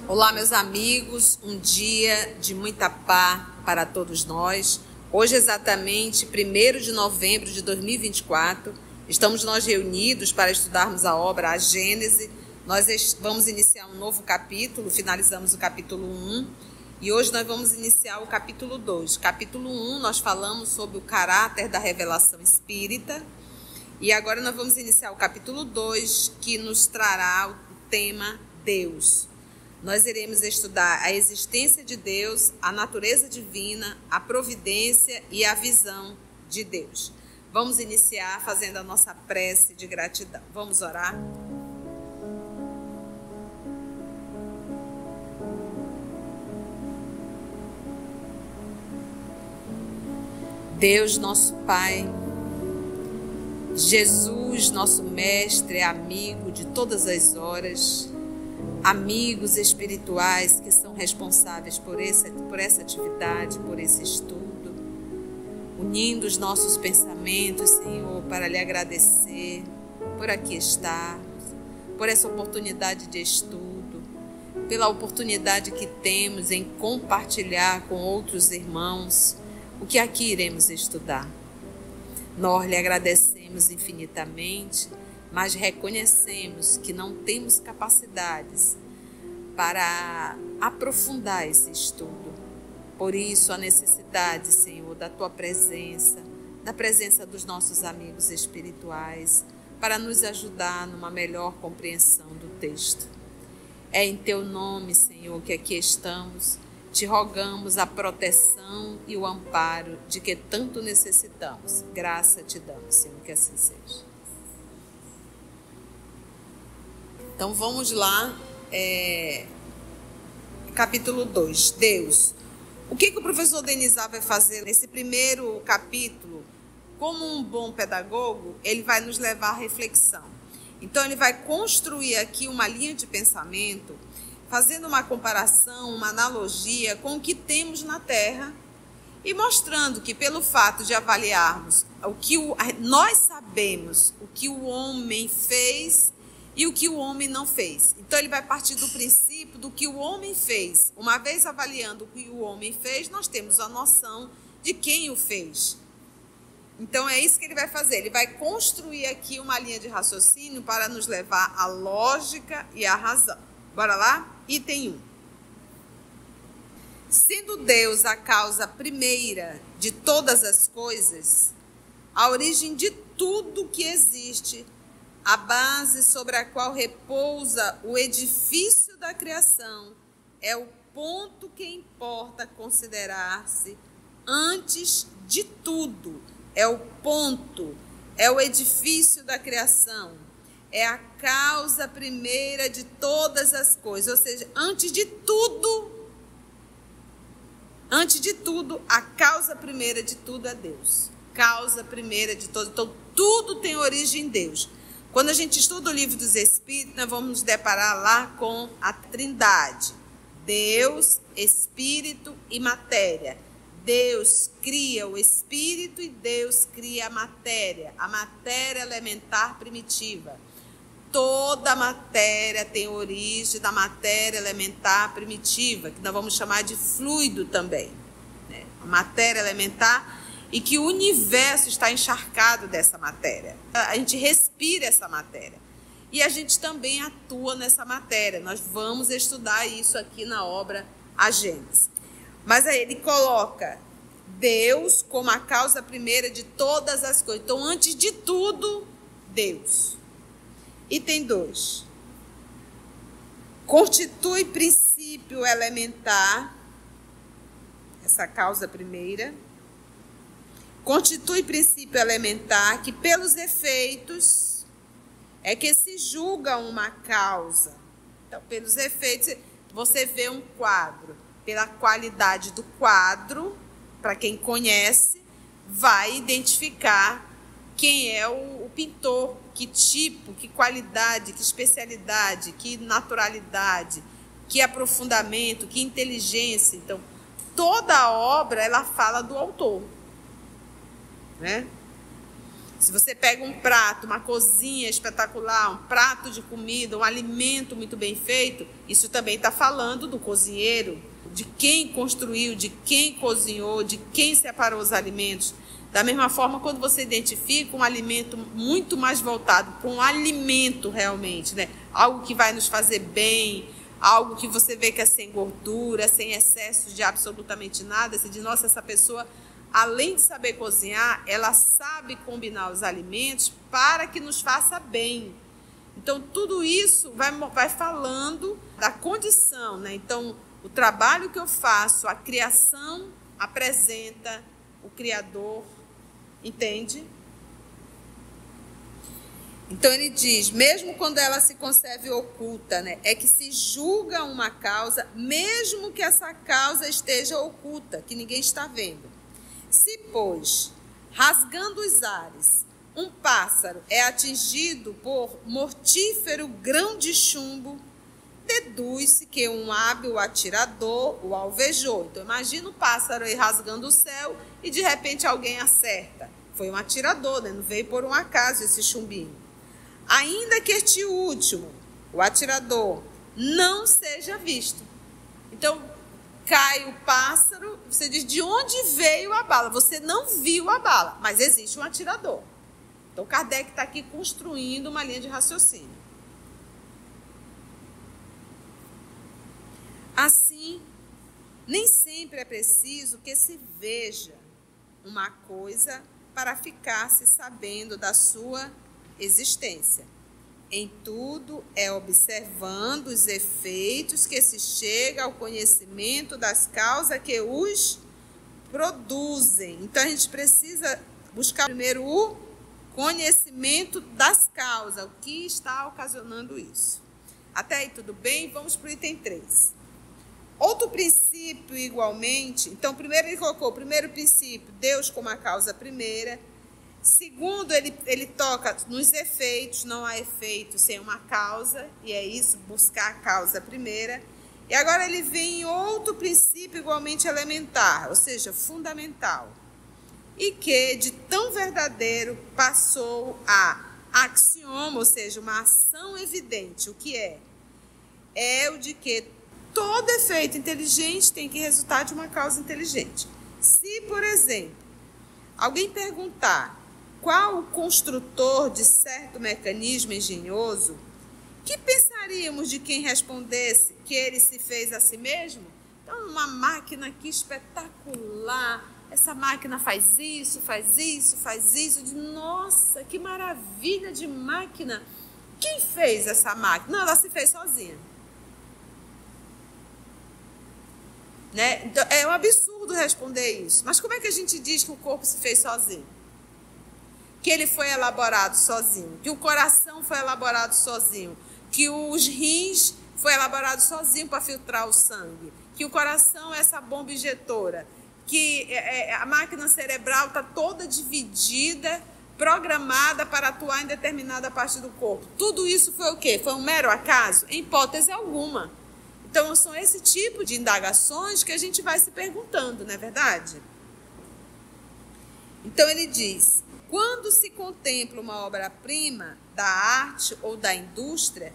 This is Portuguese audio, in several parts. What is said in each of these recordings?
Olá, meus amigos, um dia de muita paz para todos nós. Hoje, exatamente 1º de novembro de 2024, estamos nós reunidos para estudarmos a obra A Gênese. Nós vamos iniciar um novo capítulo, finalizamos o capítulo 1 e hoje nós vamos iniciar o capítulo 2. Capítulo 1 nós falamos sobre o caráter da revelação espírita e agora nós vamos iniciar o capítulo 2, que nos trará o tema Deus. Nós iremos estudar a existência de Deus, a natureza divina, a providência e a visão de Deus. Vamos iniciar fazendo a nossa prece de gratidão. Vamos orar? Deus, nosso Pai, Jesus, nosso Mestre, amigo de todas as horas, amigos espirituais que são responsáveis por essa atividade, por esse estudo, unindo os nossos pensamentos, Senhor, para lhe agradecer por aqui estarmos, por essa oportunidade de estudo, pela oportunidade que temos em compartilhar com outros irmãos o que aqui iremos estudar. Nós lhe agradecemos infinitamente, mas reconhecemos que não temos capacidades para aprofundar esse estudo. Por isso, a necessidade, Senhor, da Tua presença, da presença dos nossos amigos espirituais, para nos ajudar numa melhor compreensão do texto. É em Teu nome, Senhor, que aqui estamos. Te rogamos a proteção e o amparo de que tanto necessitamos. Graça te damos, Senhor, que assim seja. Então vamos lá, capítulo 2, Deus. O que o professor Denizar vai fazer nesse primeiro capítulo? Como um bom pedagogo, ele vai nos levar à reflexão. Então ele vai construir aqui uma linha de pensamento, fazendo uma comparação, uma analogia com o que temos na Terra e mostrando que pelo fato de avaliarmos nós sabemos o que o homem fez e o que o homem não fez. Então ele vai partir do princípio do que o homem fez. Uma vez avaliando o que o homem fez, nós temos a noção de quem o fez. Então é isso que ele vai fazer. Ele vai construir aqui uma linha de raciocínio para nos levar à lógica e à razão. Bora lá? Item 1. Sendo Deus a causa primeira de todas as coisas, a origem de tudo que existe, a base sobre a qual repousa o edifício da criação, é o ponto que importa considerar-se antes de tudo. É o ponto, é o edifício da criação, é a causa primeira de todas as coisas. Ou seja, antes de tudo, a causa primeira de tudo é Deus. Causa primeira de tudo. Então, tudo tem origem em Deus. Quando a gente estuda o livro dos Espíritos, nós vamos nos deparar lá com a Trindade. Deus, Espírito e matéria. Deus cria o Espírito e Deus cria a matéria elementar primitiva. Toda a matéria tem origem da matéria elementar primitiva, que nós vamos chamar de fluido também, né? A matéria elementar, e que o universo está encharcado dessa matéria. A gente respira essa matéria. E a gente também atua nessa matéria. Nós vamos estudar isso aqui na obra A Gênese. Mas aí ele coloca Deus como a causa primeira de todas as coisas. Então, antes de tudo, Deus. Item 2. Constitui princípio elementar, essa causa primeira, constitui princípio elementar que pelos efeitos é que se julga uma causa. Então, pelos efeitos, você vê um quadro. Pela qualidade do quadro, para quem conhece, vai identificar quem é o pintor, que tipo, que qualidade, que especialidade, que naturalidade, que aprofundamento, que inteligência. Então, toda a obra, ela fala do autor, né? Se você pega um prato, uma cozinha espetacular, um prato de comida, um alimento muito bem feito, isso também está falando do cozinheiro, de quem construiu, de quem cozinhou, de quem separou os alimentos. Da mesma forma, quando você identifica um alimento muito mais voltado para um alimento realmente, né? Algo que vai nos fazer bem, algo que você vê que é sem gordura, sem excesso de absolutamente nada, você diz, nossa, essa pessoa, além de saber cozinhar, ela sabe combinar os alimentos para que nos faça bem. Então, tudo isso vai falando da condição, né? Então, o trabalho que eu faço, a criação apresenta o Criador, entende? Então, ele diz, mesmo quando ela se conserve oculta, né? É que se julga uma causa, mesmo que essa causa esteja oculta, que ninguém está vendo. Se, pois, rasgando os ares, um pássaro é atingido por mortífero grão de chumbo, deduz-se que um hábil atirador o alvejou. Então, imagina o pássaro aí rasgando o céu e, de repente, alguém acerta. Foi um atirador, né? Não veio por um acaso esse chumbinho. Ainda que este último, o atirador, não seja visto. Então, cai o pássaro, você diz de onde veio a bala. Você não viu a bala, mas existe um atirador. Então, Kardec está aqui construindo uma linha de raciocínio. Assim, nem sempre é preciso que se veja uma coisa para ficar-se sabendo da sua existência. Em tudo é observando os efeitos que se chega ao conhecimento das causas que os produzem. Então, a gente precisa buscar primeiro o conhecimento das causas, o que está ocasionando isso. Até aí tudo bem? Vamos para o item 3. Outro princípio, igualmente, então, primeiro ele colocou o primeiro princípio, Deus como a causa primeira. Segundo, ele toca nos efeitos, não há efeito sem uma causa, e é isso, buscar a causa primeira. E agora ele vem em outro princípio igualmente elementar, ou seja, fundamental, e que de tão verdadeiro passou a axioma, ou seja, uma ação evidente. O que é? É o de que todo efeito inteligente tem que resultar de uma causa inteligente. Se, por exemplo, alguém perguntar qual o construtor de certo mecanismo engenhoso, que pensaríamos de quem respondesse que ele se fez a si mesmo? Então, uma máquina aqui espetacular, essa máquina faz isso, faz isso, faz isso. Nossa, que maravilha de máquina! Quem fez essa máquina? Não, ela se fez sozinha. Né? Então, é um absurdo responder isso. Mas como é que a gente diz que o corpo se fez sozinho? Que ele foi elaborado sozinho, que o coração foi elaborado sozinho, que os rins foi elaborado sozinho para filtrar o sangue, que o coração é essa bomba injetora, que a máquina cerebral está toda dividida, programada para atuar em determinada parte do corpo. Tudo isso foi o quê? Foi um mero acaso? Em hipótese alguma. Então, são esse tipo de indagações que a gente vai se perguntando, não é verdade? Então, ele diz, quando se contempla uma obra-prima da arte ou da indústria,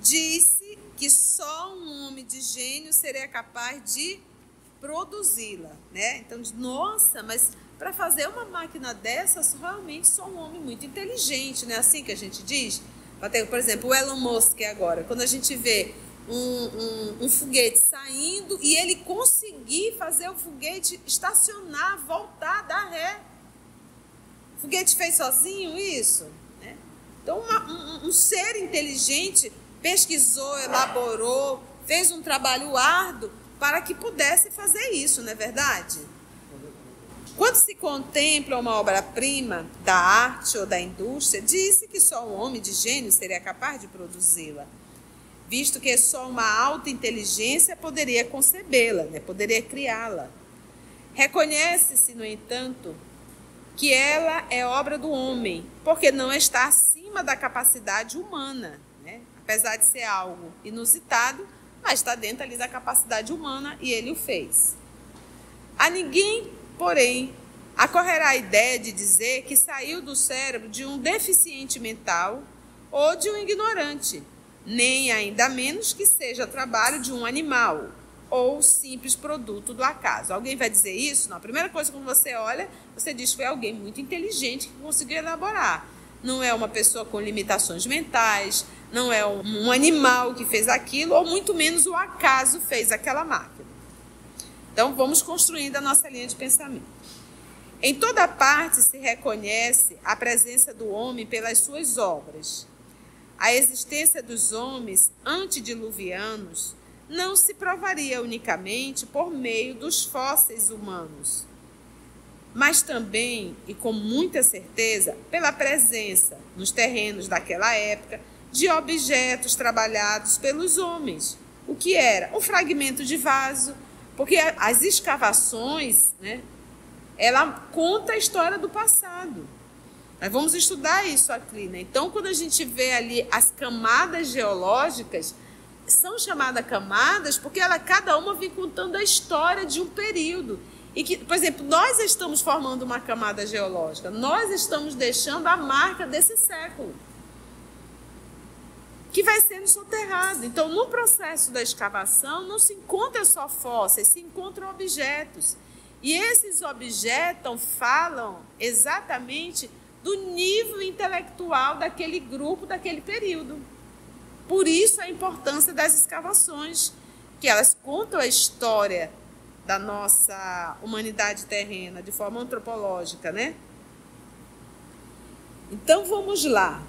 disse que só um homem de gênio seria capaz de produzi-la, né? Então, nossa, mas para fazer uma máquina dessas, realmente só um homem muito inteligente, não é assim que a gente diz? Por exemplo, o Elon Musk agora, quando a gente vê um foguete saindo e ele conseguir fazer o foguete estacionar, voltar, dar ré. O foguete fez sozinho isso, né? Então, um ser inteligente pesquisou, elaborou, fez um trabalho árduo para que pudesse fazer isso, não é verdade? Quando se contempla uma obra-prima da arte ou da indústria, disse que só um homem de gênio seria capaz de produzi-la, visto que só uma alta inteligência poderia concebê-la, né? Poderia criá-la. Reconhece-se, no entanto, que ela é obra do homem, porque não está acima da capacidade humana, né? Apesar de ser algo inusitado, mas está dentro ali da capacidade humana e ele o fez. A ninguém, porém, Acorrerá a ideia de dizer que saiu do cérebro de um deficiente mental ou de um ignorante, nem ainda menos que seja trabalho de um animal ou simples produto do acaso. Alguém vai dizer isso? Não. A primeira coisa que você olha, você diz que foi alguém muito inteligente que conseguiu elaborar. Não é uma pessoa com limitações mentais, não é um animal que fez aquilo, ou muito menos o acaso fez aquela máquina. Então, vamos construindo a nossa linha de pensamento. Em toda parte se reconhece a presença do homem pelas suas obras. A existência dos homens antediluvianos não se provaria unicamente por meio dos fósseis humanos, mas também, e com muita certeza, pela presença, nos terrenos daquela época, de objetos trabalhados pelos homens. O que era? Um fragmento de vaso, porque as escavações, né, ela conta a história do passado. Nós vamos estudar isso aqui, né? Então, quando a gente vê ali as camadas geológicas, são chamadas camadas porque cada uma vem contando a história de um período. E que, por exemplo, nós estamos formando uma camada geológica, nós estamos deixando a marca desse século, que vai sendo soterrado. Então, no processo da escavação, não se encontra só fósseis, se encontram objetos. E esses objetos falam exatamente do nível intelectual daquele grupo, daquele período. Por isso a importância das escavações, que elas contam a história da nossa humanidade terrena de forma antropológica, né? Então vamos lá.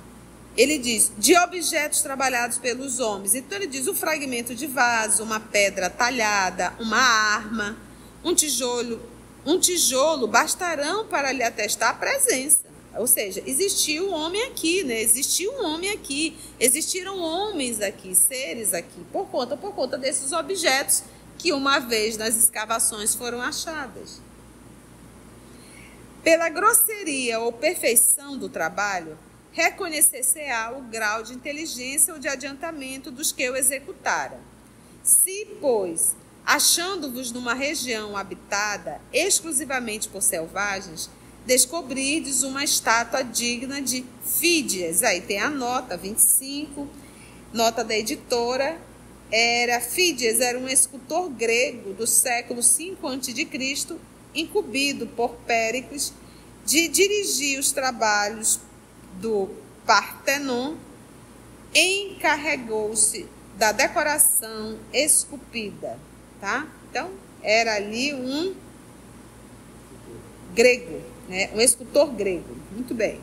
Ele diz, de objetos trabalhados pelos homens. Então ele diz, o fragmento de vaso, uma pedra talhada, uma arma, um tijolo bastarão para lhe atestar a presença. Ou seja, existiu um homem aqui, né? Existiu um homem aqui, existiram homens aqui, seres aqui, por conta desses objetos que uma vez nas escavações foram achadas. Pela grosseria ou perfeição do trabalho, reconhecer-se-á o grau de inteligência ou de adiantamento dos que o executaram. Se, pois, achando-vos numa região habitada exclusivamente por selvagens, descobrides uma estátua digna de Fídias. Aí tem a nota 25, nota da editora. Fídias era um escultor grego do século V a.C., incumbido por Péricles de dirigir os trabalhos do Partenon, encarregou-se da decoração esculpida, tá? Então, era ali um grego, né? Um escultor grego. Muito bem.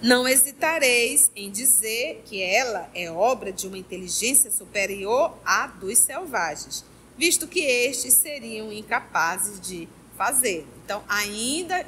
Não hesitareis em dizer que ela é obra de uma inteligência superior à dos selvagens, visto que estes seriam incapazes de fazer. Então, ainda,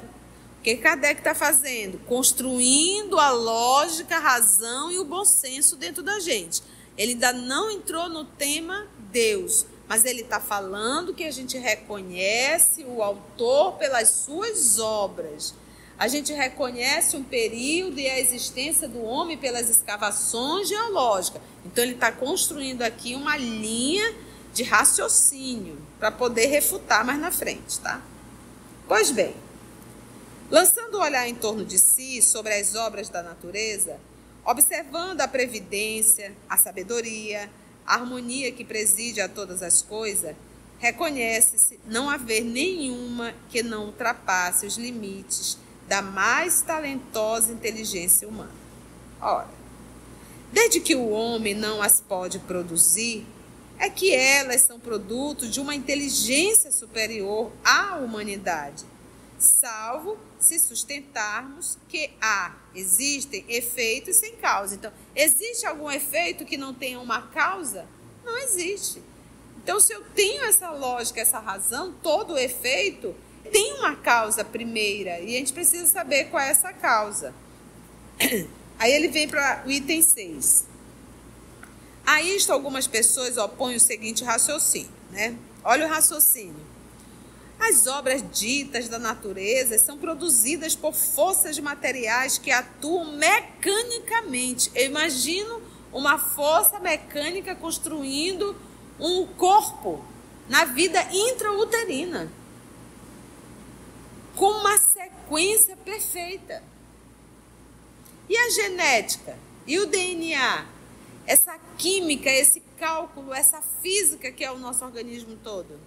o que Kardec está fazendo? Construindo a lógica, a razão e o bom senso dentro da gente. Ele ainda não entrou no tema Deus, mas ele está falando que a gente reconhece o autor pelas suas obras. A gente reconhece um período e a existência do homem pelas escavações geológicas. Então, ele está construindo aqui uma linha de raciocínio para poder refutar mais na frente, tá? Pois bem, lançando o olhar em torno de si sobre as obras da natureza, observando a previdência, a sabedoria, a harmonia que preside a todas as coisas, reconhece-se não haver nenhuma que não ultrapasse os limites da mais talentosa inteligência humana. Ora, desde que o homem não as pode produzir, é que elas são produto de uma inteligência superior à humanidade, salvo se sustentarmos que existem efeitos sem causa. Então, existe algum efeito que não tenha uma causa? Não existe. Então, se eu tenho essa lógica, essa razão, todo efeito tem uma causa primeira e a gente precisa saber qual é essa causa. Aí ele vem para o item 6. A isto algumas pessoas opõem o seguinte raciocínio, né? Olha o raciocínio. As obras ditas da natureza são produzidas por forças materiais que atuam mecanicamente. Eu imagino uma força mecânica construindo um corpo na vida intrauterina. com uma sequência perfeita. E a genética? E o DNA? Essa química, esse cálculo, essa física que é o nosso organismo todo?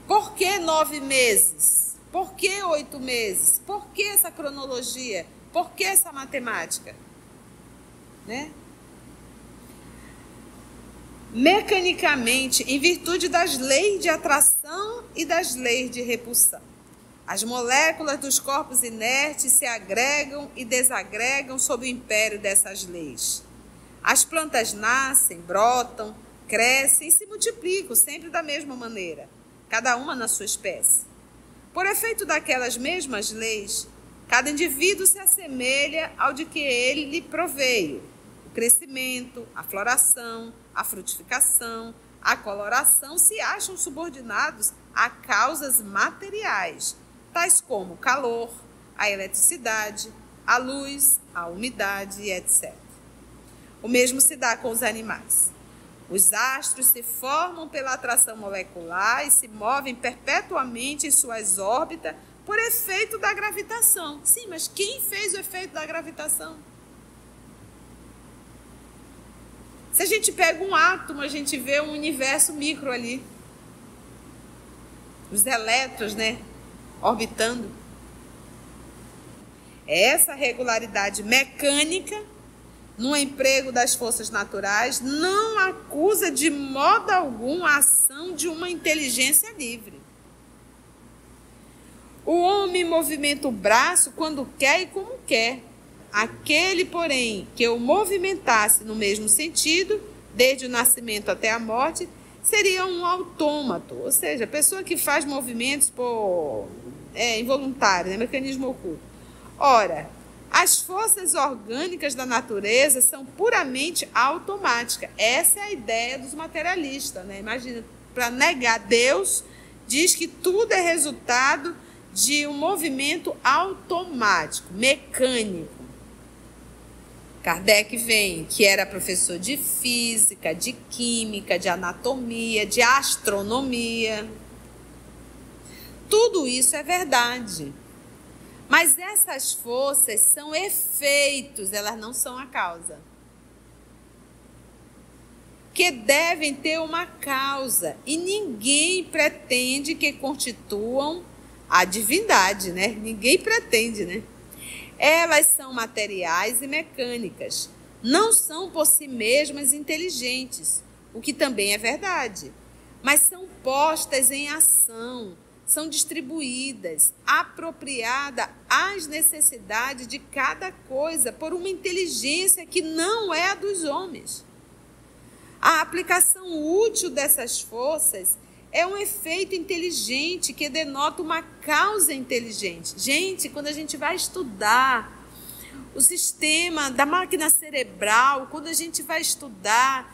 Por que 9 meses? Por que 8 meses? Por que essa cronologia? Por que essa matemática? Né? Mecanicamente, em virtude das leis de atração e das leis de repulsão, as moléculas dos corpos inertes se agregam e desagregam sob o império dessas leis. As plantas nascem, brotam, crescem e se multiplicam sempre da mesma maneira, cada uma na sua espécie. Por efeito daquelas mesmas leis, cada indivíduo se assemelha ao de que ele lhe proveio. O crescimento, a floração, a frutificação, a coloração se acham subordinados a causas materiais, tais como o calor, a eletricidade, a luz, a umidade, etc. O mesmo se dá com os animais. Os astros se formam pela atração molecular e se movem perpetuamente em suas órbitas por efeito da gravitação. Sim, mas quem fez o efeito da gravitação? Se a gente pega um átomo, a gente vê um universo micro ali. Os elétrons, né? Orbitando. Essa regularidade mecânica, no emprego das forças naturais, não acusa de modo algum a ação de uma inteligência livre. O homem movimenta o braço quando quer e como quer. Aquele, porém, que o movimentasse no mesmo sentido, desde o nascimento até a morte, seria um autômato, ou seja, a pessoa que faz movimentos involuntários, né? Mecanismo oculto. Ora, as forças orgânicas da natureza são puramente automáticas. Essa é a ideia dos materialistas, né? Imagina, para negar Deus, diz que tudo é resultado de um movimento automático, mecânico. Kardec vem, que era professor de física, de química, de anatomia, de astronomia. Tudo isso é verdade. Mas essas forças são efeitos, elas não são a causa. Que devem ter uma causa. E ninguém pretende que constituam a divindade, né? Ninguém pretende, né? Elas são materiais e mecânicas. Não são por si mesmas inteligentes, o que também é verdade. Mas são postas em ação, são distribuídas, apropriadas às necessidades de cada coisa por uma inteligência que não é a dos homens. A aplicação útil dessas forças é um efeito inteligente que denota uma causa inteligente. Gente, quando a gente vai estudar o sistema da máquina cerebral, quando a gente vai estudar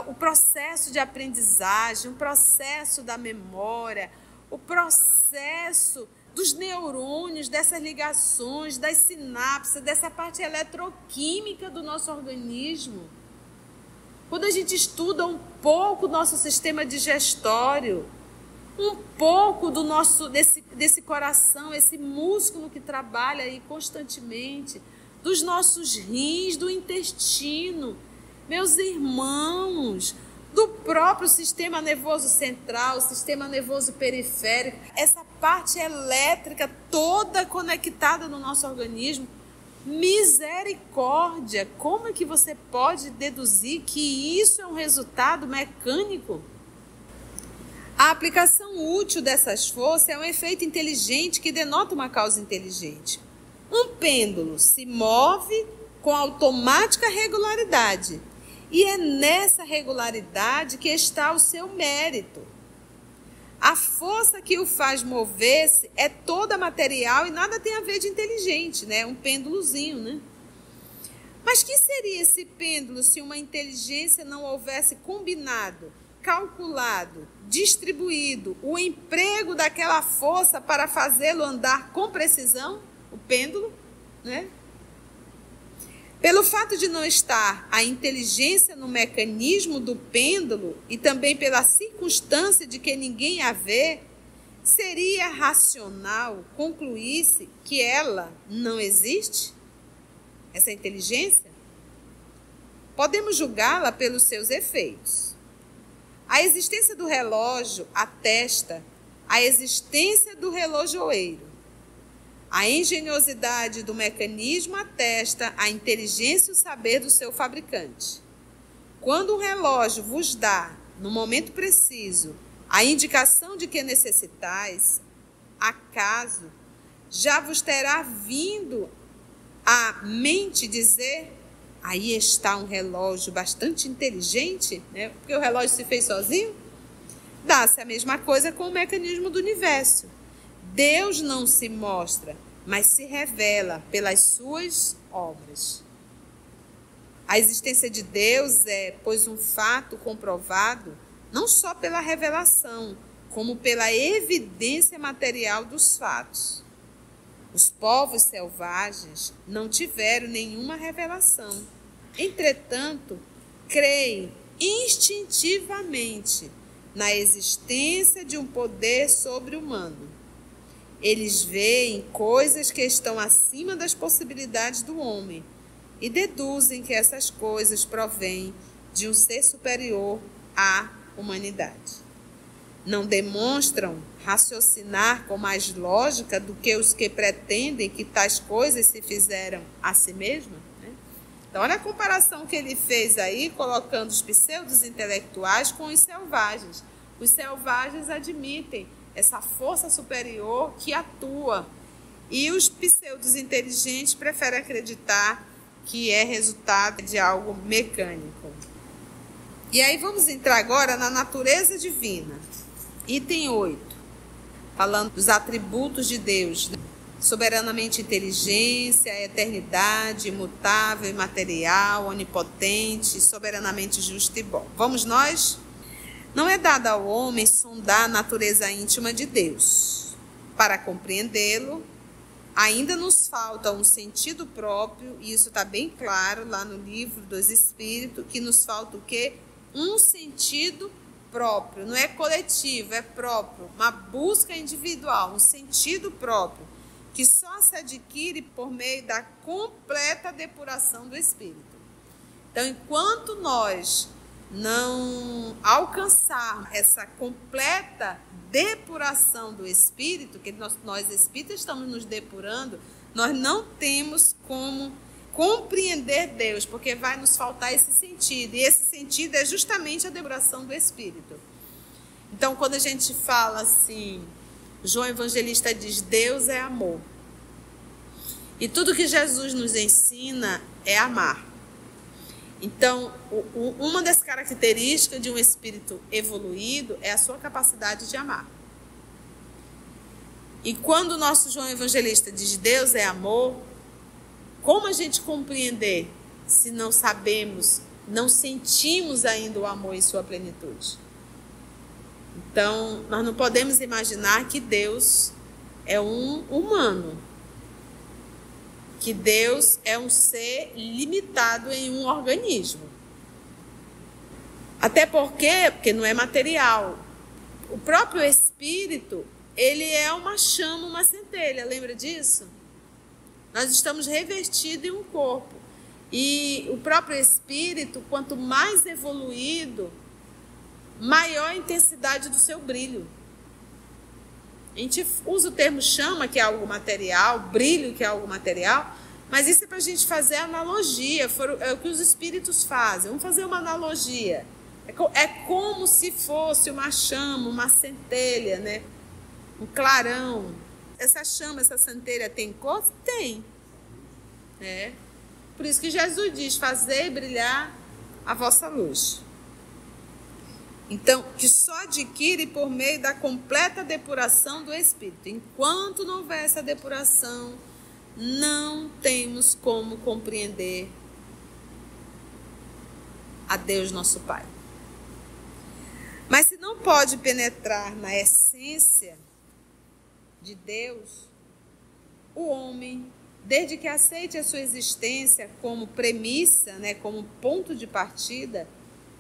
o processo de aprendizagem, o processo da memória, o processo dos neurônios, dessas ligações, das sinapses, dessa parte eletroquímica do nosso organismo. Quando a gente estuda um pouco do nosso sistema digestório, um pouco do nosso desse coração, esse músculo que trabalha aí constantemente, dos nossos rins, do intestino, meus irmãos, do próprio sistema nervoso central, sistema nervoso periférico, essa parte elétrica toda conectada no nosso organismo. Misericórdia! Como é que você pode deduzir que isso é um resultado mecânico? A aplicação útil dessas forças é um efeito inteligente que denota uma causa inteligente. Um pêndulo se move com automática regularidade, e é nessa regularidade que está o seu mérito. A força que o faz mover-se é toda material e nada tem a ver de inteligente, né? Um pêndulozinho, né? Mas que seria esse pêndulo se uma inteligência não houvesse combinado, calculado, distribuído o emprego daquela força para fazê-lo andar com precisão? O pêndulo, né? Pelo fato de não estar a inteligência no mecanismo do pêndulo e também pela circunstância de que ninguém a vê, seria racional concluir-se que ela não existe? Essa inteligência? Podemos julgá-la pelos seus efeitos. A existência do relógio atesta a existência do relojoeiro. A engenhosidade do mecanismo atesta a inteligência e o saber do seu fabricante. Quando um relógio vos dá, no momento preciso, a indicação de que necessitais, acaso já vos terá vindo à mente dizer: aí está um relógio bastante inteligente, né? Porque o relógio se fez sozinho? Dá-se a mesma coisa com o mecanismo do universo. Deus não se mostra, mas se revela pelas suas obras. A existência de Deus é, pois, um fato comprovado não só pela revelação, como pela evidência material dos fatos. Os povos selvagens não tiveram nenhuma revelação. Entretanto, creem instintivamente na existência de um poder sobre-humano. Eles veem coisas que estão acima das possibilidades do homem e deduzem que essas coisas provêm de um ser superior à humanidade. Não demonstram raciocinar com mais lógica do que os que pretendem que tais coisas se fizeram a si mesmas, né? Então, olha a comparação que ele fez aí, colocando os pseudos intelectuais com os selvagens. Os selvagens admitem essa força superior que atua, e os pseudos inteligentes preferem acreditar que é resultado de algo mecânico. E aí vamos entrar agora na natureza divina. Item 8, falando dos atributos de Deus: soberanamente inteligência, eternidade, imutável, imaterial, onipotente, soberanamente justo e bom. Vamos nós? Não é dado ao homem sondar a natureza íntima de Deus. Para compreendê-lo, ainda nos falta um sentido próprio, e isso está bem claro lá no livro dos Espíritos, que nos falta o quê? Um sentido próprio. Não é coletivo, é próprio. Uma busca individual, um sentido próprio, que só se adquire por meio da completa depuração do Espírito. Então, enquanto nós não alcançarmos essa completa depuração do Espírito, que nós espíritas estamos nos depurando, nós não temos como compreender Deus, porque vai nos faltar esse sentido, e esse sentido é justamente a depuração do Espírito. Então, quando a gente fala assim, João Evangelista diz: Deus é amor, e tudo que Jesus nos ensina é amar. Então, uma das características de um espírito evoluído é a sua capacidade de amar. E quando o nosso João Evangelista diz Deus é amor, como a gente compreender se não sabemos, não sentimos ainda o amor em sua plenitude? Então, nós não podemos imaginar que Deus é um humano, que Deus é um ser limitado em um organismo. Até porque não é material. O próprio Espírito, ele é uma chama, uma centelha, lembra disso? Nós estamos revestidos em um corpo. E o próprio Espírito, quanto mais evoluído, maior a intensidade do seu brilho. A gente usa o termo chama, que é algo material, brilho, que é algo material, mas isso é para a gente fazer analogia, é o que os espíritos fazem. Vamos fazer uma analogia. É como se fosse uma chama, uma centelha, né? Um clarão. Essa chama, essa centelha tem cor? Tem. É. Por isso que Jesus diz: fazei brilhar a vossa luz. Então, que só adquire por meio da completa depuração do Espírito. Enquanto não houver essa depuração, não temos como compreender a Deus nosso Pai. Mas se não pode penetrar na essência de Deus, o homem Desde que aceite a sua existência como premissa, né, como ponto de partida,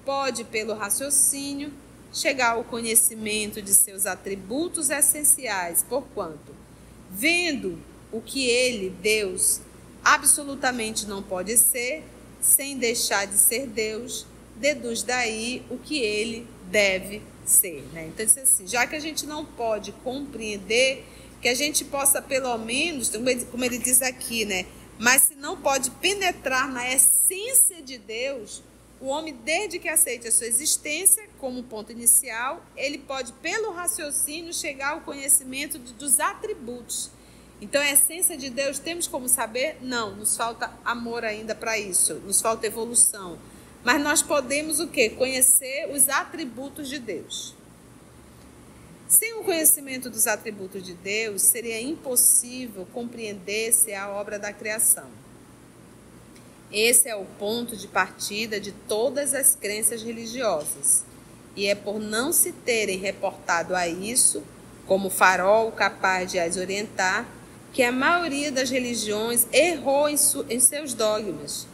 pode, pelo raciocínio, chegar ao conhecimento de seus atributos essenciais, porquanto, vendo o que ele, Deus, absolutamente não pode ser, sem deixar de ser Deus, deduz daí o que ele deve ser, né? Então, assim, já que a gente não pode compreender, que a gente possa pelo menos, como ele diz aqui, né? Mas se não pode penetrar na essência de Deus, o homem, desde que aceite a sua existência como ponto inicial, ele pode, pelo raciocínio, chegar ao conhecimento dos atributos. Então, a essência de Deus, temos como saber? Não, nos falta amor ainda para isso, nos falta evolução. Mas nós podemos o quê? Conhecer os atributos de Deus. Sem o conhecimento dos atributos de Deus, seria impossível compreender-se a obra da criação. Esse é o ponto de partida de todas as crenças religiosas. E é por não se terem reportado a isso, como farol capaz de as orientar, que a maioria das religiões errou em seus dogmas.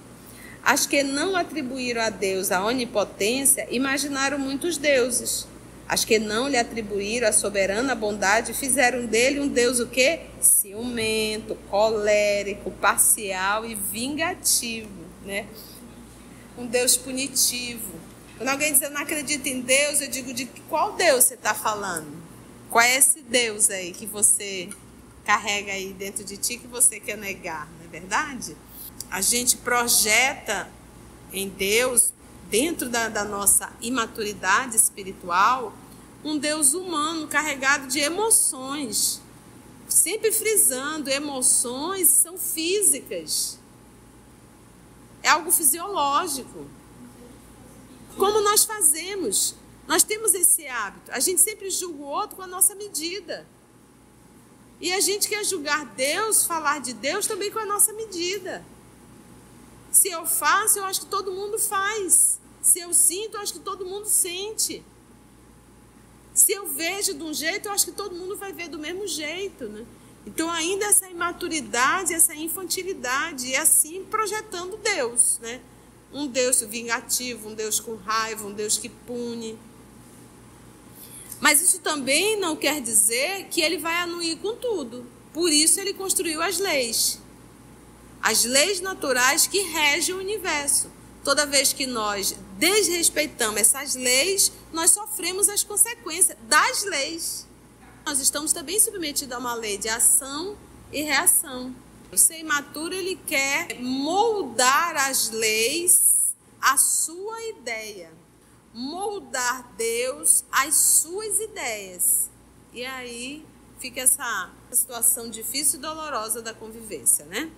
As que não atribuíram a Deus a onipotência imaginaram muitos deuses. As que não lhe atribuíram a soberana bondade fizeram dele um Deus o quê? Ciumento, colérico, parcial e vingativo, né? Um Deus punitivo. Quando alguém diz eu não acredito em Deus, eu digo de qual Deus você está falando? Qual é esse Deus aí que você carrega aí dentro de ti que você quer negar, não é verdade? A gente projeta em Deus, dentro da nossa imaturidade espiritual, um Deus humano carregado de emoções. Sempre frisando, emoções são físicas. É algo fisiológico. Como nós fazemos? Nós temos esse hábito. A gente sempre julga o outro com a nossa medida. E a gente quer julgar Deus, falar de Deus também com a nossa medida. Se eu faço, eu acho que todo mundo faz. Se eu sinto, eu acho que todo mundo sente. Se eu vejo de um jeito, eu acho que todo mundo vai ver do mesmo jeito, né? Então, ainda essa imaturidade, essa infantilidade, e assim projetando Deus, né? Um Deus vingativo, um Deus com raiva, um Deus que pune. Mas isso também não quer dizer que ele vai anuir com tudo. Por isso ele construiu as leis. As leis naturais que regem o universo. Toda vez que nós desrespeitamos essas leis, nós sofremos as consequências das leis. Nós estamos também submetidos a uma lei de ação e reação. O ser imaturo, ele quer moldar as leis à sua ideia. Moldar Deus às suas ideias. E aí fica essa situação difícil e dolorosa da convivência, né?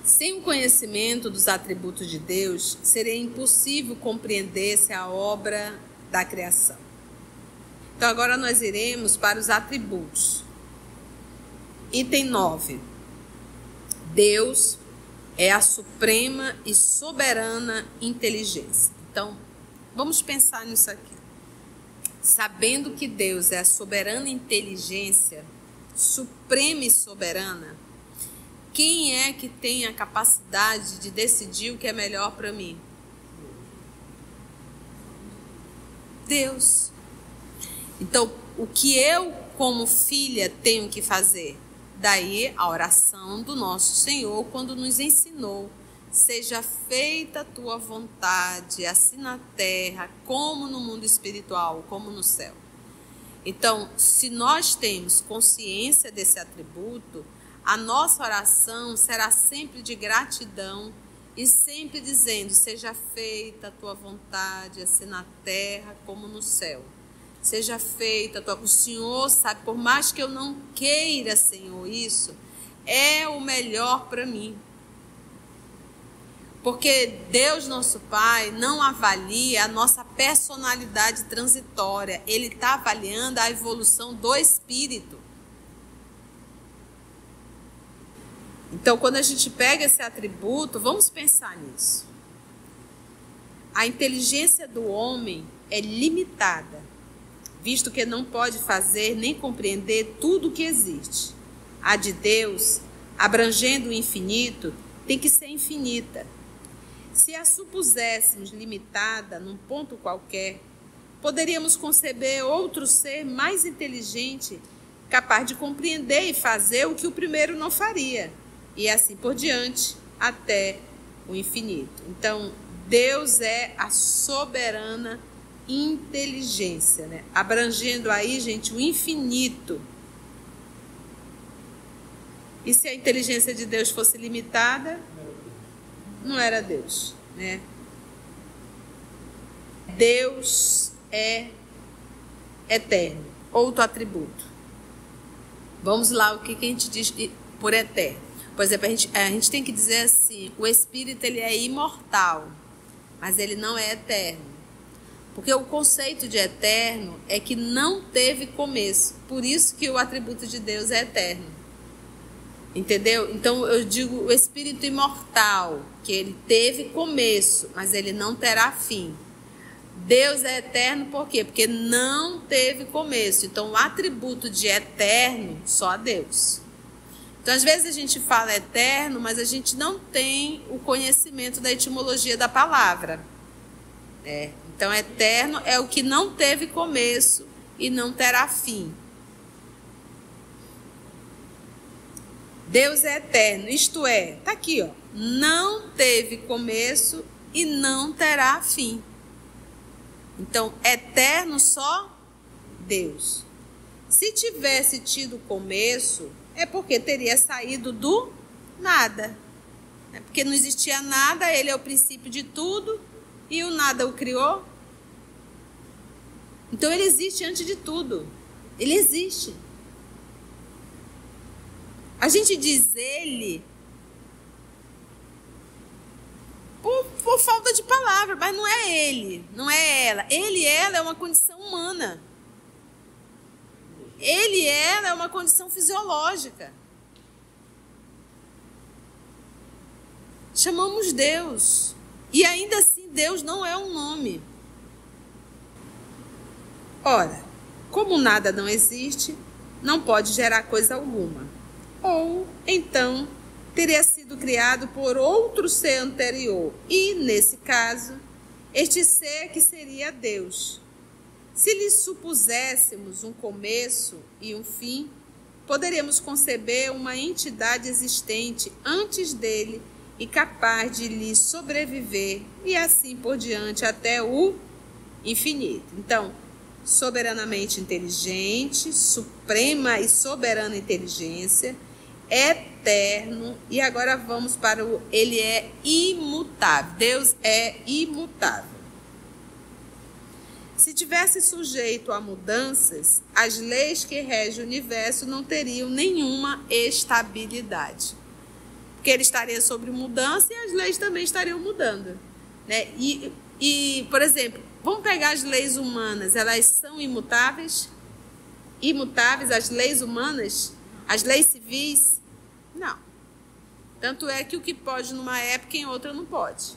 Sem o conhecimento dos atributos de Deus, seria impossível compreender-se a obra da criação. Então, agora nós iremos para os atributos. Item 9. Deus é a suprema e soberana inteligência. Então, vamos pensar nisso aqui. Sabendo que Deus é a soberana inteligência, suprema e soberana, quem é que tem a capacidade de decidir o que é melhor para mim? Deus. Então, o que eu, como filha, tenho que fazer? Daí a oração do nosso Senhor, quando nos ensinou: seja feita a tua vontade, assim na terra, como no mundo espiritual, como no céu. Então, se nós temos consciência desse atributo, a nossa oração será sempre de gratidão e sempre dizendo: seja feita a tua vontade, assim na terra como no céu. Seja feita a tua... O Senhor sabe, por mais que eu não queira, Senhor, isso é o melhor para mim. Porque Deus, nosso Pai, não avalia a nossa personalidade transitória. Ele está avaliando a evolução do Espírito. Então, quando a gente pega esse atributo, vamos pensar nisso. A inteligência do homem é limitada. visto que não pode fazer nem compreender tudo o que existe. A de Deus, abrangendo o infinito, tem que ser infinita. Se a supuséssemos limitada num ponto qualquer, poderíamos conceber outro ser mais inteligente, capaz de compreender e fazer o que o primeiro não faria, e assim por diante, até o infinito. Então, Deus é a soberana inteligência, né? Abrangendo aí, gente, o infinito. E se a inteligência de Deus fosse limitada, não era Deus, né? Deus é eterno, outro atributo. Vamos lá, o que a gente diz por eterno? Por exemplo, a gente tem que dizer assim, o Espírito ele é imortal, mas ele não é eterno. Porque o conceito de eterno é que não teve começo, por isso que o atributo de Deus é eterno. Entendeu? Então eu digo o Espírito imortal, que ele teve começo, mas ele não terá fim. Deus é eterno por quê? Porque não teve começo. Então o atributo de eterno, só a Deus. Então às vezes a gente fala eterno, mas a gente não tem o conhecimento da etimologia da palavra. Então eterno é o que não teve começo e não terá fim. Deus é eterno, isto é, está aqui, ó, não teve começo e não terá fim. Então, eterno só Deus. Se tivesse tido começo, é porque teria saído do nada. É porque não existia nada, ele é o princípio de tudo e o nada o criou. Então, ele existe antes de tudo. Ele existe. A gente diz ele por falta de palavra, mas não é ele, não é ela. Ele e ela é uma condição humana. Ele e ela é uma condição fisiológica. Chamamos Deus. E ainda assim, Deus não é um nome. Ora, como nada não existe, não pode gerar coisa alguma. Ou, então, teria sido criado por outro ser anterior. E, nesse caso, este ser que seria Deus. Se lhe supuséssemos um começo e um fim, poderíamos conceber uma entidade existente antes dele e capaz de lhe sobreviver e assim por diante até o infinito. Então, soberanamente inteligente, suprema e soberana inteligência, eterno, e agora vamos para o ele é imutável. Deus é imutável. Se tivesse sujeito a mudanças, as leis que regem o universo não teriam nenhuma estabilidade. Porque ele estaria sobre mudança e as leis também estariam mudando, né? E, por exemplo, vamos pegar as leis humanas, elas são imutáveis? Imutáveis as leis humanas? As leis civis? Não. Tanto é que o que pode numa época, em outra não pode.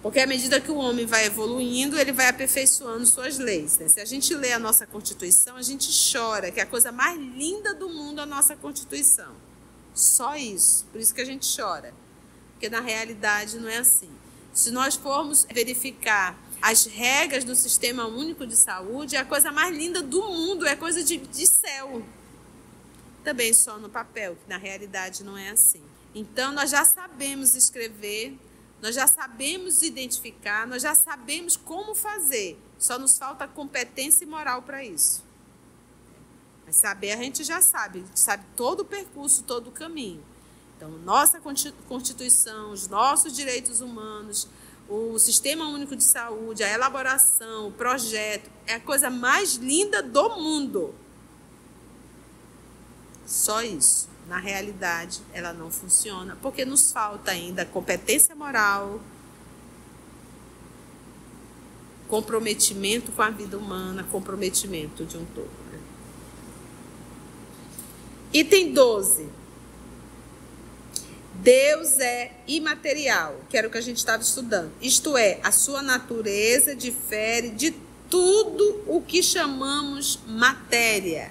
Porque à medida que o homem vai evoluindo, ele vai aperfeiçoando suas leis, né? Se a gente lê a nossa Constituição, a gente chora, que é a coisa mais linda do mundo a nossa Constituição. Só isso. Por isso que a gente chora. Porque na realidade não é assim. Se nós formos verificar as regras do Sistema Único de Saúde, é a coisa mais linda do mundo, é coisa de céu. Também só no papel, que na realidade não é assim. Então, nós já sabemos escrever, nós já sabemos identificar, nós já sabemos como fazer. Só nos falta competência e moral para isso. Mas saber a gente já sabe, a gente sabe todo o percurso, todo o caminho. Então, nossa Constituição, os nossos direitos humanos, o Sistema Único de Saúde, a elaboração, o projeto, é a coisa mais linda do mundo. Só isso. Na realidade, ela não funciona, porque nos falta ainda competência moral, comprometimento com a vida humana, comprometimento de um todo. Né? Item 12. Deus é imaterial, que era o que a gente estava estudando. Isto é, a sua natureza difere de tudo o que chamamos matéria.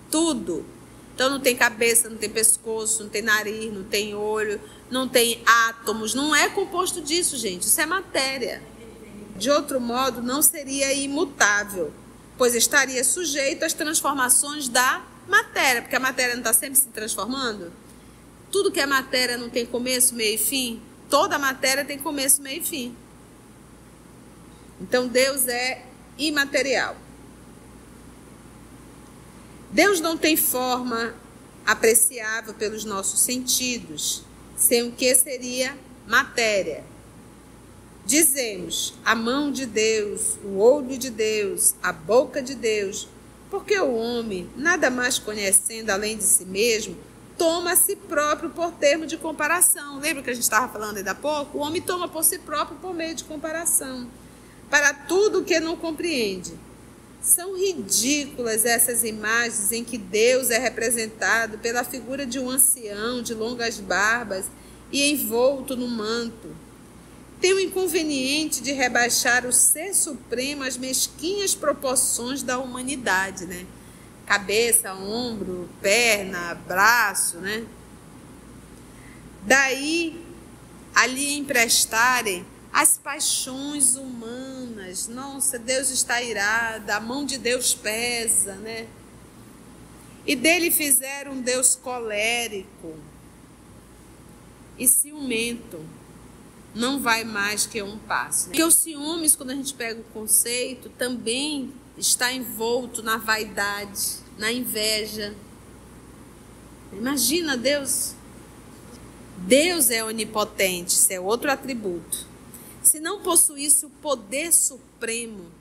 Tudo. Então não tem cabeça, não tem pescoço, não tem nariz, não tem olho, não tem átomos. Não é composto disso, gente. Isso é matéria. De outro modo, não seria imutável, pois estaria sujeito às transformações da matéria, porque a matéria não está sempre se transformando? Tudo que é matéria não tem começo, meio e fim? Toda matéria tem começo, meio e fim. Então Deus é imaterial. Deus não tem forma apreciável pelos nossos sentidos, sem o que seria matéria. Dizemos a mão de Deus, o olho de Deus, a boca de Deus, porque o homem, nada mais conhecendo além de si mesmo, toma a si próprio por termo de comparação. Lembra que a gente estava falando ainda há pouco? O homem toma por si próprio por meio de comparação, para tudo o que não compreende. São ridículas essas imagens em que Deus é representado pela figura de um ancião de longas barbas e envolto no manto. Tem o inconveniente de rebaixar o ser supremo às mesquinhas proporções da humanidade, né? Cabeça, ombro, perna, braço, né? Daí, ali emprestarem as paixões humanas. Nossa, Deus está irado, a mão de Deus pesa, né? E dele fizeram um Deus colérico e ciumento. Não vai mais que um passo. Porque os ciúmes, quando a gente pega o conceito, também está envolto na vaidade, na inveja. Imagina Deus. Deus é onipotente, isso é outro atributo. Se não possuísse o poder supremo,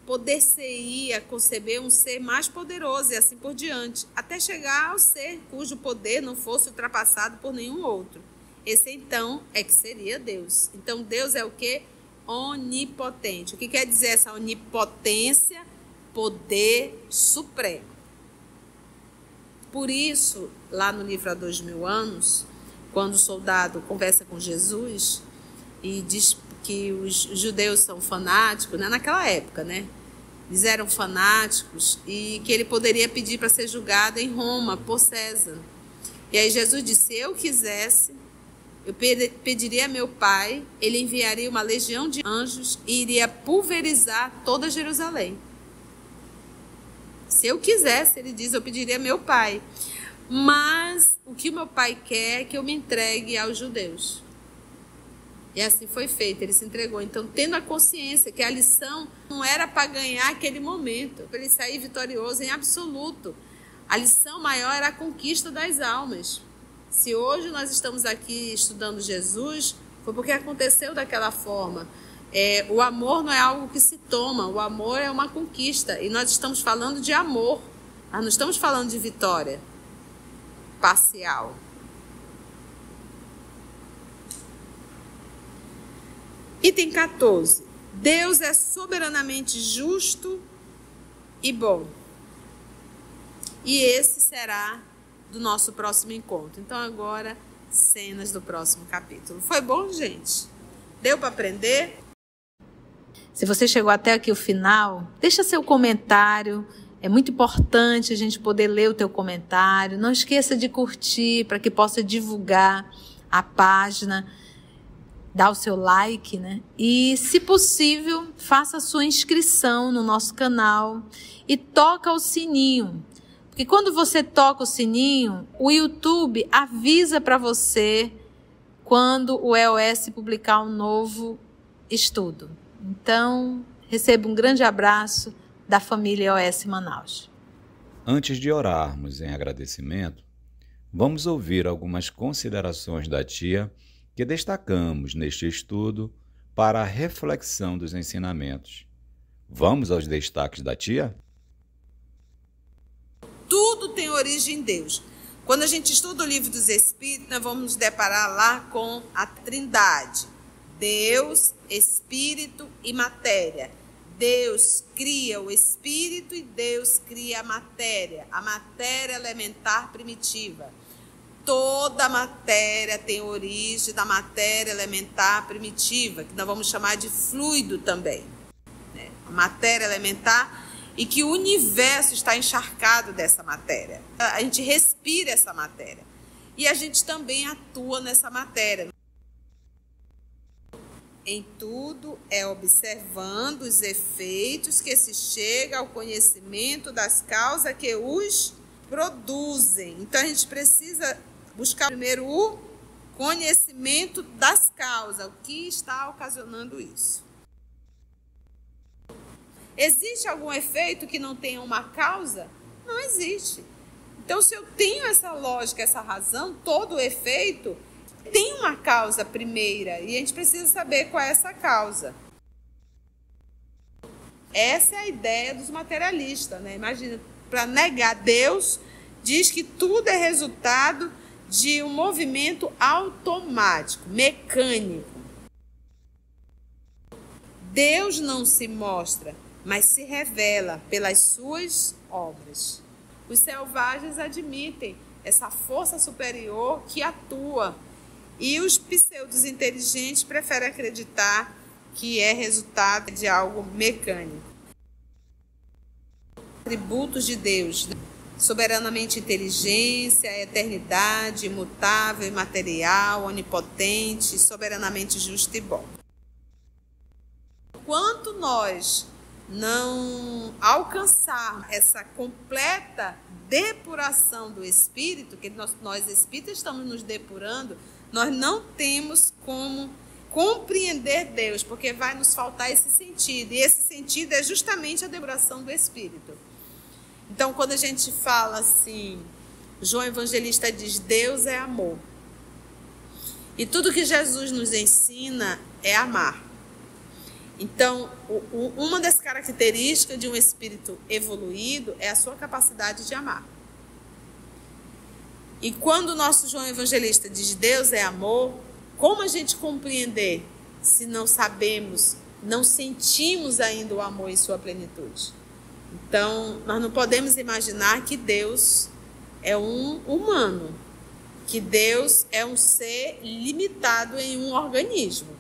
poder-se-ia conceber um ser mais poderoso e assim por diante, até chegar ao ser cujo poder não fosse ultrapassado por nenhum outro. Esse então é que seria Deus. Então Deus é o quê? Onipotente. O que quer dizer essa onipotência? Poder supremo. Por isso, lá no livro Há 2000 anos, quando o soldado conversa com Jesus e diz que os judeus são fanáticos, né? Naquela época, né? Eles eram fanáticos e que ele poderia pedir para ser julgado em Roma por César. E aí Jesus disse, se eu quisesse, eu pediria a meu pai, ele enviaria uma legião de anjos e iria pulverizar toda Jerusalém. Se eu quisesse, ele diz, eu pediria a meu pai. Mas o que o meu pai quer é que eu me entregue aos judeus. E assim foi feito, ele se entregou. Então, tendo a consciência que a lição não era para ganhar aquele momento, para ele sair vitorioso em absoluto. A lição maior era a conquista das almas. Se hoje nós estamos aqui estudando Jesus, foi porque aconteceu daquela forma. O amor não é algo que se toma, o amor é uma conquista. E nós estamos falando de amor, nós não estamos falando de vitória parcial. Item 14. Deus é soberanamente justo e bom. E esse será do nosso próximo encontro. Então agora, cenas do próximo capítulo. Foi bom, gente? Deu para aprender? Se você chegou até aqui o final, deixa seu comentário. É muito importante a gente poder ler o teu comentário. Não esqueça de curtir para que possa divulgar a página. Dá o seu like, né? E, se possível, faça a sua inscrição no nosso canal e toca o sininho. Porque quando você toca o sininho, o YouTube avisa para você quando o EOS publicar um novo estudo. Então, receba um grande abraço da família EOS Manaus. Antes de orarmos em agradecimento, vamos ouvir algumas considerações da tia que destacamos neste estudo para a reflexão dos ensinamentos. Vamos aos destaques da tia? Tudo tem origem em Deus. Quando a gente estuda o livro dos Espíritos, nós vamos nos deparar lá com a Trindade. Deus, Espírito e matéria. Deus cria o Espírito e Deus cria a matéria elementar primitiva. Toda a matéria tem origem da matéria elementar primitiva, que nós vamos chamar de fluido também. a matéria elementar, e que o universo está encharcado dessa matéria. A gente respira essa matéria. E a gente também atua nessa matéria. Em tudo é observando os efeitos que se chega ao conhecimento das causas que os produzem. Então a gente precisa buscar primeiro o conhecimento das causas, o que está ocasionando isso. Existe algum efeito que não tenha uma causa? Não existe. Então, se eu tenho essa lógica, essa razão, todo efeito tem uma causa primeira e a gente precisa saber qual é essa causa. Essa é a ideia dos materialistas, né? Imagina, para negar Deus, diz que tudo é resultado de um movimento automático, mecânico. Deus não se mostra, mas se revela pelas suas obras. Os selvagens admitem essa força superior que atua, e os pseudos inteligentes preferem acreditar que é resultado de algo mecânico. Atributos de Deus: soberanamente inteligência, eternidade, imutável, imaterial, onipotente, soberanamente justo e bom. Enquanto nós não alcançar essa completa depuração do espírito, que nós espíritas estamos nos depurando, nós não temos como compreender Deus, porque vai nos faltar esse sentido, e esse sentido é justamente a depuração do espírito. Então, quando a gente fala assim, João Evangelista diz, Deus é amor, e tudo que Jesus nos ensina é amar. Então, uma das características de um espírito evoluído é a sua capacidade de amar. E quando o nosso João Evangelista diz Deus é amor, como a gente compreender se não sabemos, não sentimos ainda o amor em sua plenitude? Então, nós não podemos imaginar que Deus é um humano, que Deus é um ser limitado em um organismo.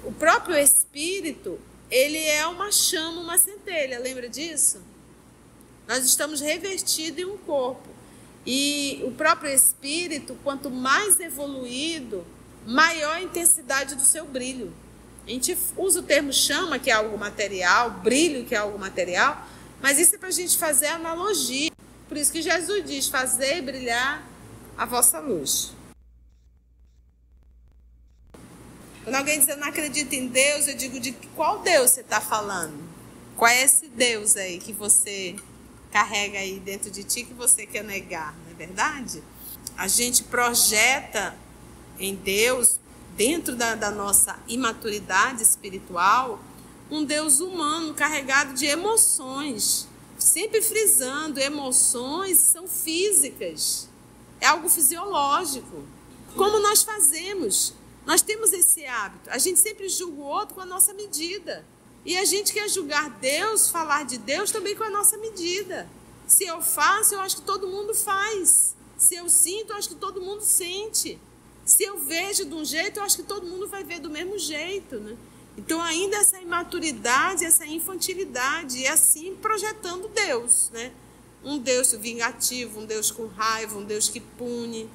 O próprio espírito, ele é uma chama, uma centelha, lembra disso? Nós estamos revestidos em um corpo. E o próprio espírito, quanto mais evoluído, maior a intensidade do seu brilho. A gente usa o termo chama, que é algo material, brilho, que é algo material, mas isso é para a gente fazer analogia. Por isso que Jesus diz, fazei brilhar a vossa luz. Quando alguém diz, eu não acredito em Deus, eu digo, de qual Deus você está falando? Qual é esse Deus aí que você carrega aí dentro de ti que você quer negar, não é verdade? A gente projeta em Deus, dentro da nossa imaturidade espiritual, um Deus humano carregado de emoções, sempre frisando, emoções são físicas, é algo fisiológico. Como nós fazemos? Nós temos esse hábito, a gente sempre julga o outro com a nossa medida. E a gente quer julgar Deus, falar de Deus também com a nossa medida. Se eu faço, eu acho que todo mundo faz. Se eu sinto, eu acho que todo mundo sente. Se eu vejo de um jeito, eu acho que todo mundo vai ver do mesmo jeito, né? Então ainda essa imaturidade, essa infantilidade, e assim projetando Deus, né? Um Deus vingativo, um Deus com raiva, um Deus que pune.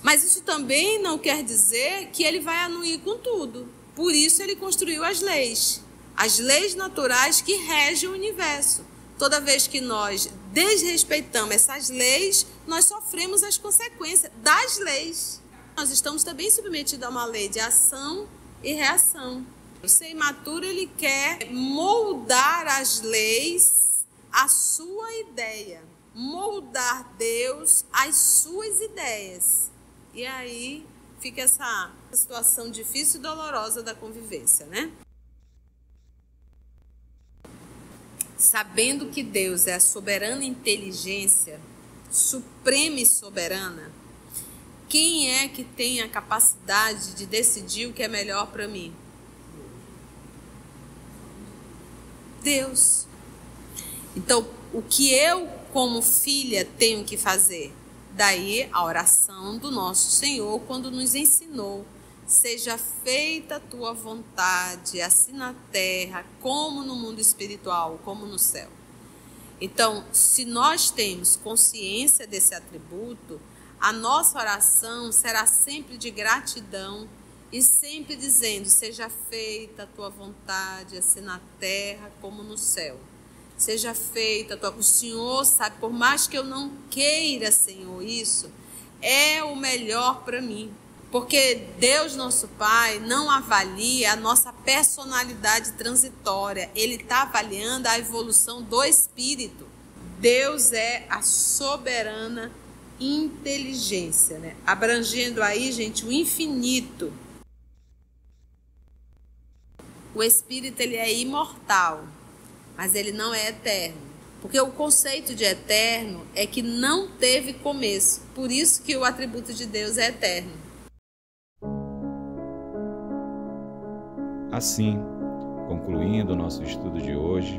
Mas isso também não quer dizer que ele vai anuir com tudo. Por isso ele construiu as leis naturais que regem o universo. Toda vez que nós desrespeitamos essas leis, nós sofremos as consequências das leis. Nós estamos também submetidos a uma lei de ação e reação. O ser imaturo, ele quer moldar as leis à sua ideia, moldar Deus às suas ideias. E aí fica essa situação difícil e dolorosa da convivência, né? Sabendo que Deus é a soberana inteligência, suprema e soberana, quem é que tem a capacidade de decidir o que é melhor para mim? Deus. Então, o que eu, como filha, tenho que fazer? Daí a oração do nosso Senhor, quando nos ensinou, seja feita a tua vontade, assim na terra, como no mundo espiritual, como no céu. Então, se nós temos consciência desse atributo, a nossa oração será sempre de gratidão e sempre dizendo, seja feita a tua vontade, assim na terra como no céu. Seja feita a tua... O Senhor sabe, por mais que eu não queira, Senhor, isso, é o melhor para mim. Porque Deus, nosso Pai, não avalia a nossa personalidade transitória. Ele está avaliando a evolução do Espírito. Deus é a soberana inteligência, né? Abrangendo aí, gente, o infinito. O Espírito, ele é imortal, mas ele não é eterno. Porque o conceito de eterno é que não teve começo. Por isso que o atributo de Deus é eterno. Assim, concluindo o nosso estudo de hoje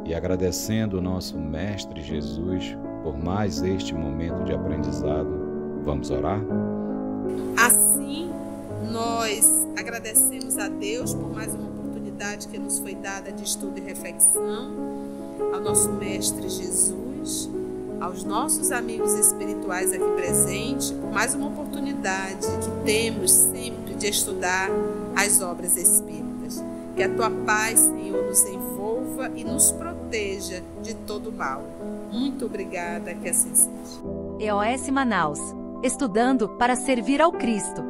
e agradecendo o nosso Mestre Jesus por mais este momento de aprendizado, vamos orar? Assim, nós agradecemos a Deus por mais uma oportunidade que nos foi dada de estudo e reflexão, ao nosso Mestre Jesus, aos nossos amigos espirituais aqui presentes, por mais uma oportunidade que temos sempre de estudar as obras espíritas. Que a tua paz, Senhor, nos envolva e nos proteja de todo mal. Muito obrigada, que assim seja. EOS Manaus. Estudando para servir ao Cristo.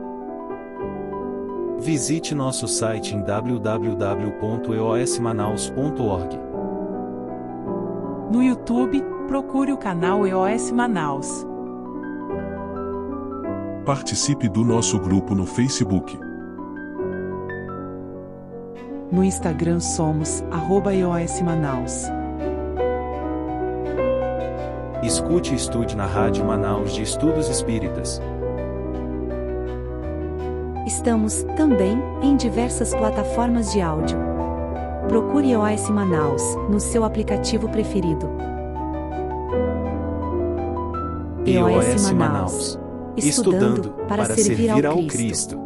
Visite nosso site em www.eosmanaus.org. No YouTube, procure o canal EOS Manaus. Participe do nosso grupo no Facebook. No Instagram somos @EOS Manaus. Escute e estude na Rádio Manaus de Estudos Espíritas. Estamos também em diversas plataformas de áudio. Procure EOS Manaus no seu aplicativo preferido. EOS Manaus. Estudando para servir ao Cristo.